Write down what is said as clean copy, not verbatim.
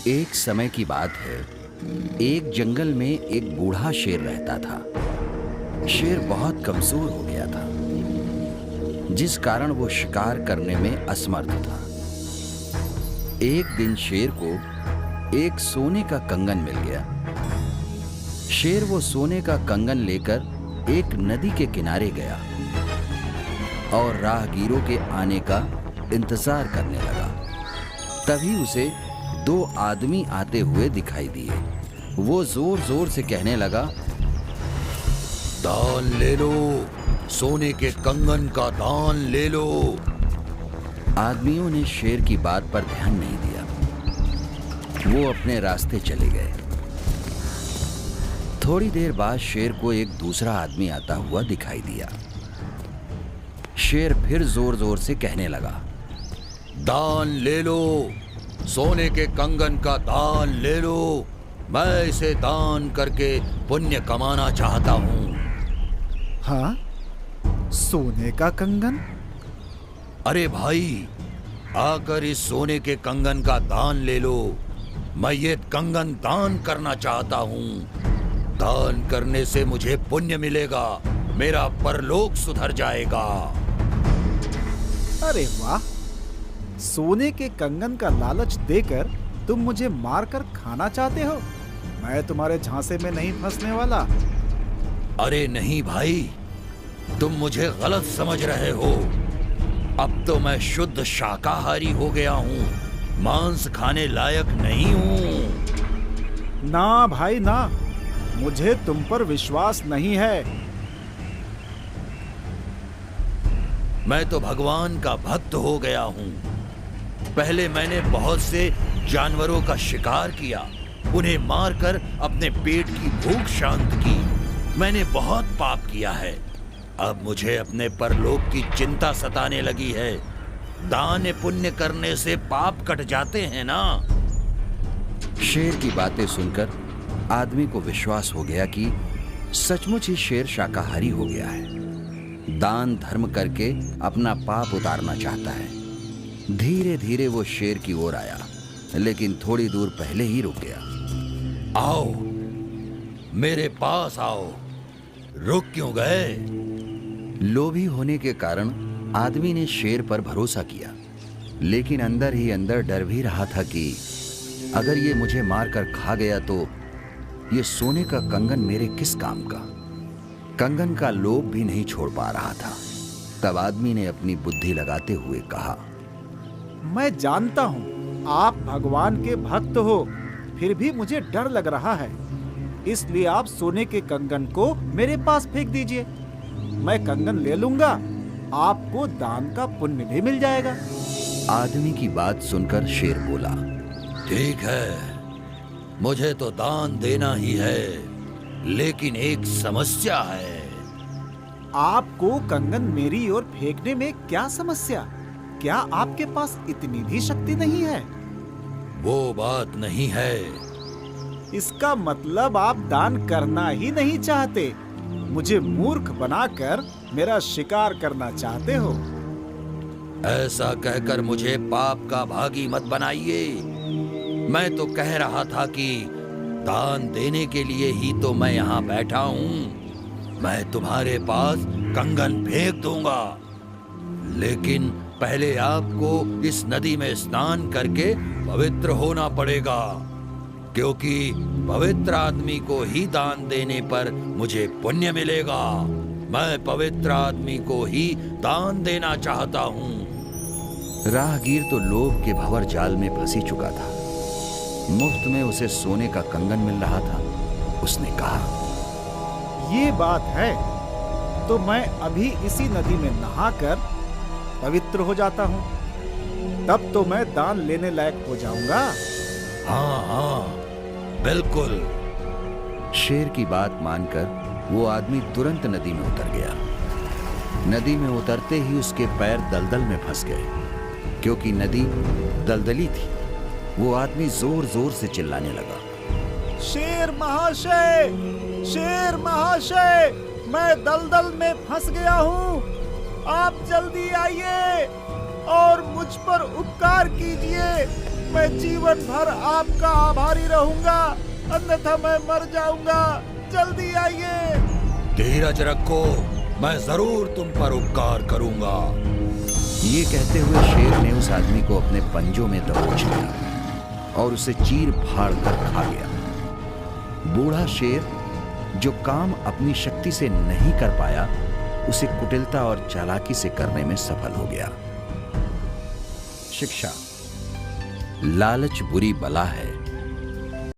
एक समय की बात है, एक जंगल में एक बूढ़ा शेर रहता था। शेर बहुत कमजोर हो गया था, जिस कारण वो शिकार करने में असमर्थ था। एक दिन शेर को एक सोने का कंगन मिल गया। शेर वो सोने का कंगन लेकर एक नदी के किनारे गया और राहगीरों के आने का इंतजार करने लगा। तभी उसे दो आदमी आते हुए दिखाई दिए। वो जोर जोर से कहने लगा, दान ले लो, सोने के कंगन का दान ले लो। आदमियों ने शेर की बात पर ध्यान नहीं दिया। वो अपने रास्ते चले गए। थोड़ी देर बाद शेर को एक दूसरा आदमी आता हुआ दिखाई दिया। शेर फिर जोर जोर से कहने लगा, दान ले लो, सोने के कंगन का दान ले लो। मैं इसे दान करके पुण्य कमाना चाहता हूँ। हाँ, सोने का कंगन? अरे भाई, आकर इस सोने के कंगन का दान ले लो। मैं ये कंगन दान करना चाहता हूँ। दान करने से मुझे पुण्य मिलेगा, मेरा परलोक सुधर जाएगा। अरे वाह, सोने के कंगन का लालच देकर तुम मुझे मारकर खाना चाहते हो? मैं तुम्हारे झांसे में नहीं फंसने वाला। अरे नहीं भाई, तुम मुझे गलत समझ रहे हो। अब तो मैं शुद्ध शाकाहारी हो गया हूँ, मांस खाने लायक नहीं हूँ। ना भाई ना, मुझे तुम पर विश्वास नहीं है। मैं तो भगवान का भक्त हो गया हूँ। पहले मैंने बहुत से जानवरों का शिकार किया, उन्हें मारकर अपने पेट की भूख शांत की। मैंने बहुत पाप किया है। अब मुझे अपने परलोक की चिंता सताने लगी है। दान पुण्य करने से पाप कट जाते हैं ना। शेर की बातें सुनकर आदमी को विश्वास हो गया कि सचमुच ही शेर शाकाहारी हो गया है। दान धर्म करके अपना पाप उतारना चाहता है। धीरे धीरे वो शेर की ओर आया, लेकिन थोड़ी दूर पहले ही रुक गया। आओ, मेरे पास आओ। रुक क्यों गए? लोभी होने के कारण आदमी ने शेर पर भरोसा किया, लेकिन अंदर ही अंदर डर भी रहा था कि अगर ये मुझे मारकर खा गया तो ये सोने का कंगन मेरे किस काम का। कंगन का लोभ भी नहीं छोड़ पा रहा था। तब आदमी ने अपनी बुद्धि लगाते हुए कहा, मैं जानता हूँ आप भगवान के भक्त हो, फिर भी मुझे डर लग रहा है। इसलिए आप सोने के कंगन को मेरे पास फेंक दीजिए। मैं कंगन ले लूंगा, आपको दान का पुण्य भी मिल जाएगा। आदमी की बात सुनकर शेर बोला, ठीक है, मुझे तो दान देना ही है, लेकिन एक समस्या है। आपको कंगन मेरी ओर फेंकने में क्या समस्या? क्या आपके पास इतनी भी शक्ति नहीं है? वो बात नहीं है। इसका मतलब आप दान करना ही नहीं चाहते। मुझे मूर्ख बनाकर मेरा शिकार करना चाहते हो। ऐसा कहकर मुझे पाप का भागी मत बनाइए। मैं तो कह रहा था कि दान देने के लिए ही तो मैं यहाँ बैठा हूँ। मैं तुम्हारे पास कंगन फेंक दूंगा, लेकिन पहले आपको इस नदी में स्नान करके पवित्र होना पड़ेगा, क्योंकि पवित्र आदमी को ही दान देने पर मुझे पुण्य मिलेगा। मैं पवित्र आदमी को ही दान देना चाहता हूँ। राहगीर तो लोभ के भंवर जाल में फंसी चुका था। मुफ्त में उसे सोने का कंगन मिल रहा था। उसने कहा, ये बात है तो मैं अभी इसी नदी में नहाकर पवित्र हो जाता हूँ। तब तो मैं दान लेने लायक हो जाऊंगा। हाँ हाँ, बिल्कुल। शेर की बात मानकर वो आदमी तुरंत नदी में उतर गया। नदी में उतरते ही उसके पैर दलदल में फंस गए, क्योंकि नदी दलदली थी। वो आदमी जोर जोर से चिल्लाने लगा, शेर महाशय, शेर महाशय, मैं दलदल में फंस गया हूँ। आप जल्दी आइए और मुझ पर उपकार कीजिए। मैं जीवन भर आपका आभारी रहूंगा, अन्यथा मैं मर जाऊंगा। जल्दी आइए। धीरज रखो, मैं जरूर तुम पर उपकार करूंगा। ये कहते हुए शेर ने उस आदमी को अपने पंजों में दबोच लिया और उसे चीर फाड़ कर खा गया। बूढ़ा शेर, जो काम अपनी शक्ति से नहीं कर पाया, उसे कुटिलता और चालाकी से करने में सफल हो गया। शिक्षा: लालच बुरी बला है,